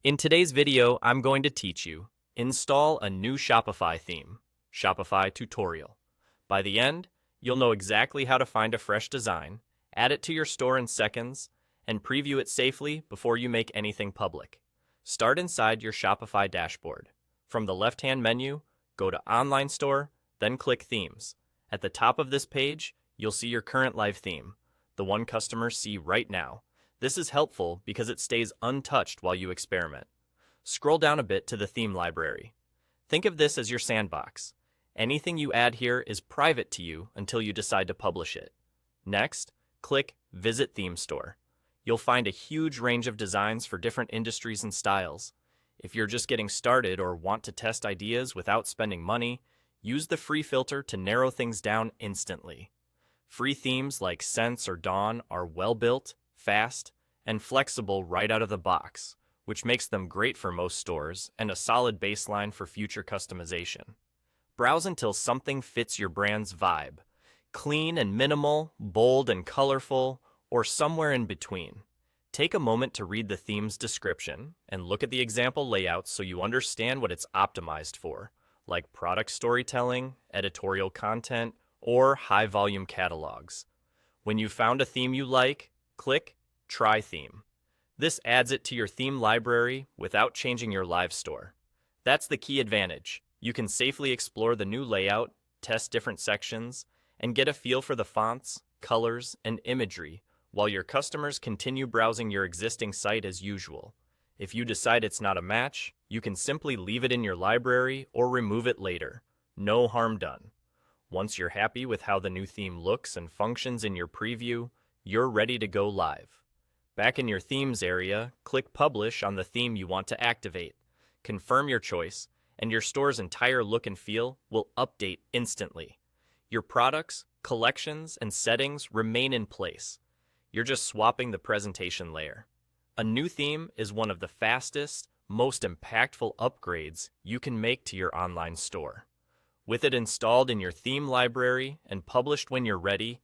In today's video, I'm going to teach you install a new Shopify theme, Shopify tutorial. By the end, you'll know exactly how to find a fresh design, add it to your store in seconds, and preview it safely before you make anything public. Start inside your Shopify dashboard. From the left-hand menu, go to Online Store, then click Themes. At the top of this page, you'll see your current live theme, the one customers see right now. This is helpful because it stays untouched while you experiment. Scroll down a bit to the theme library. Think of this as your sandbox. Anything you add here is private to you until you decide to publish it. Next, click Visit Theme Store. You'll find a huge range of designs for different industries and styles. If you're just getting started or want to test ideas without spending money, use the free filter to narrow things down instantly. Free themes like Sense or Dawn are well-built, fast, and flexible right out of the box, which makes them great for most stores and a solid baseline for future customization. Browse until something fits your brand's vibe. Clean and minimal, bold and colorful, or somewhere in between. Take a moment to read the theme's description and look at the example layouts so you understand what it's optimized for, like product storytelling, editorial content, or high-volume catalogs. When you've found a theme you like, click Try Theme. This adds it to your theme library without changing your live store. That's the key advantage. You can safely explore the new layout, test different sections, and get a feel for the fonts, colors, and imagery while your customers continue browsing your existing site as usual. If you decide it's not a match, you can simply leave it in your library or remove it later. No harm done. Once you're happy with how the new theme looks and functions in your preview, you're ready to go live. Back in your Themes area, click Publish on the theme you want to activate. Confirm your choice, and your store's entire look and feel will update instantly. Your products, collections, and settings remain in place. You're just swapping the presentation layer. A new theme is one of the fastest, most impactful upgrades you can make to your online store. With it installed in your theme library and published when you're ready,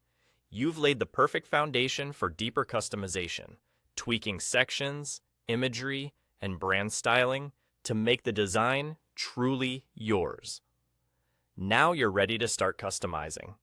you've laid the perfect foundation for deeper customization, tweaking sections, imagery, and brand styling to make the design truly yours. Now you're ready to start customizing.